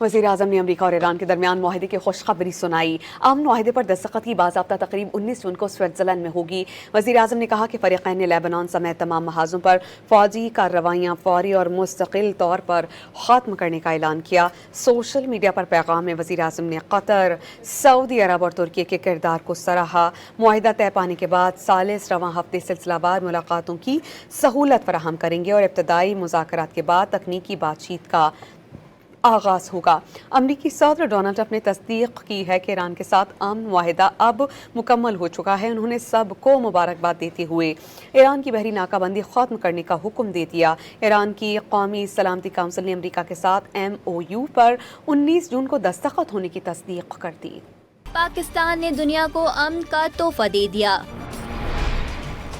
वज़ीर आज़म ने अमरीका और ईरान के दरमियान मुआहदे की खुशखबरी सुनाई। अमन मुआहदे पर दस्तखत की बाज़ाब्ता तकरीब 19 जून को स्विट्ज़रलैंड में होगी। वज़ीर आज़म ने कहा कि फ़रीक़ैन ने लेबनान समेत तमाम महाज़ों पर फ़ौजी कार्रवाइयाँ फौरी और मुस्तकिल तौर पर ख़त्म करने का ऐलान किया। सोशल मीडिया पर पैगाम में वज़ीर आज़म ने कतर, सऊदी अरब और तुर्की के किरदार को सराहा। मुआहदा तय पाने के बाद सालिस रवां हफ्ते सिलसिलावार मुलाकातों की सहूलत फराहम करेंगे और इब्तदाई मुज़ाकरात के बाद तकनीकी बातचीत का आगाज होगा। अमरीकी सदर डोनाल्ड ट्रंप ने तस्दीक की है कि ईरान के साथ अमन मुआहदा अब मुकम्मल हो चुका है। उन्होंने सबको मुबारकबाद देते हुए ईरान की बहरी नाकाबंदी खत्म करने का हुक्म दे दिया। ईरान की कौमी सलामती काउंसिल ने अमरीका के साथ MOU पर 19 जून को दस्तखत होने की तस्दीक कर दी। पाकिस्तान ने दुनिया को अमन का तोहफा दे दिया।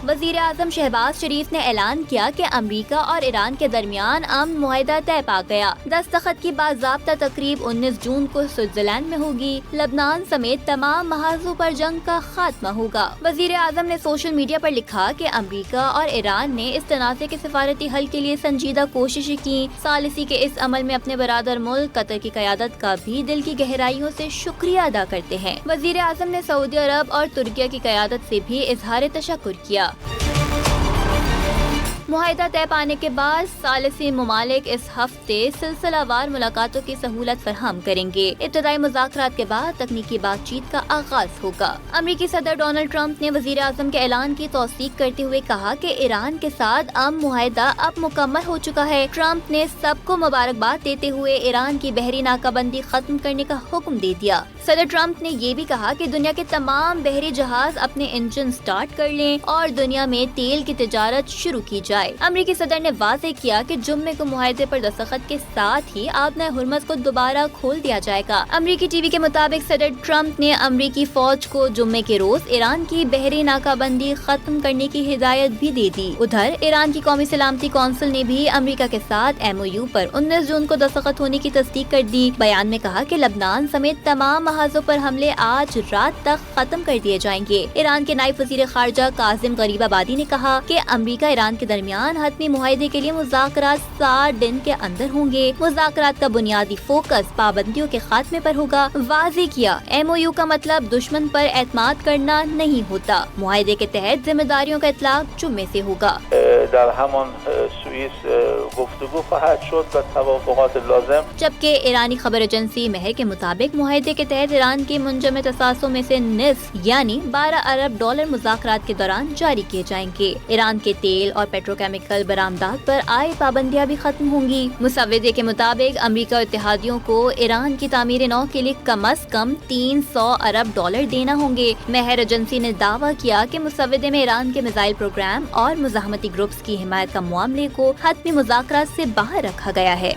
वज़ीर आज़म शहबाज शरीफ ने ऐलान किया कि अमरीका और ईरान के दरमियान अमन मुआहदा तय पा गया। दस्तखत की बाज़ाब्ता तकरीब 19 जून को स्विट्ज़रलैंड में होगी। लबनान समेत तमाम महाज़ों पर जंग का खात्मा होगा। वज़ीर आज़म ने सोशल मीडिया पर लिखा कि अमरीका और ईरान ने इस तनाज़े के सिफारती हल के लिए संजीदा कोशिशें की। सालिसी के इस अमल में अपने बरादर मुल्क कतर की क़यादत का भी दिल की गहराइयों से शुक्रिया अदा करते हैं। वज़ीर आज़म ने सऊदी अरब और तुर्की की क़यादत से भी इज़हार तशक्कुर किया। मुआहदा तय पाने के बाद सालिसी मुमालिक इस हफ्ते सिलसिलावार मुलाकातों की सहूलत फराहम करेंगे। इब्तदाई मुज़ाकरात के बाद तकनीकी बातचीत का आगाज होगा। अमरीकी सदर डोनाल्ड ट्रंप ने वज़ीर आज़म के ऐलान की तौसीक करते हुए कहा कि ईरान के साथ अमन मुआहदा अब मुकम्मल हो चुका है। ट्रंप ने सबको मुबारकबाद देते हुए ईरान की बहरी नाकाबंदी खत्म करने का हुक्म दे दिया। सदर ट्रंप ने ये भी कहा कि दुनिया के तमाम बहरी जहाज अपने इंजन स्टार्ट कर लें और दुनिया में तेल की तिजारत शुरू की जाए। अमरीकी सदर ने वाज़ेह किया कि जुम्मे को मुआहदे पर दस्तखत के साथ ही आबना हुर्मज़ को दोबारा खोल दिया जाएगा। अमरीकी टीवी के मुताबिक सदर ट्रंप ने अमरीकी फौज को जुम्मे के रोज ईरान की बहरी नाकाबंदी खत्म करने की हिदायत भी दे दी। उधर ईरान की कौमी सलामती काउंसिल ने भी अमरीका के साथ MOU पर 19 जून को दस्तखत होने की तस्दीक कर दी। बयान में कहा कि लबनान समेत तमाम महाज़ों पर हमले आज रात तक खत्म कर दिए जाएंगे। ईरान के नायब वज़ीर ख़ारजा कासिम गरीबाबादी ने कहा कि अमरीका ईरान के दरमियान हतमी मुआहदे के लिए मुज़ाकरात 60 दिन के अंदर होंगे। मुज़ाकरात का बुनियादी फोकस पाबंदियों के खात्मे पर होगा। वाज़ेह किया, MOU का मतलब दुश्मन पर एतमाद करना नहीं होता। मुआहदे के तहत जिम्मेदारियों का इतलाक जुम्मे से होगा। जबकि ईरानी खबर एजेंसी महर के मुताबिक मुआहदे के तहत ईरान के मुंजमद असासों में से निस्फ यानी $12 अरब मुज़ाकरात के दौरान जारी किए जाएंगे। ईरान के तेल और पेट्रोकेमिकल बरामदात पर आए पाबंदियां भी खत्म होंगी। मुसव्वदे के मुताबिक अमरीका और इत्तेहादियों को ईरान की तामीर नौ के लिए कम से कम $300 अरब देना होंगे। महर एजेंसी ने दावा किया कि मुसव्वदे में ईरान के मिसाइल प्रोग्राम और मुज़ाहमती ग्रुप्स की हिमायत का मामले को हतमी मुज़ाकरात से बाहर रखा गया है।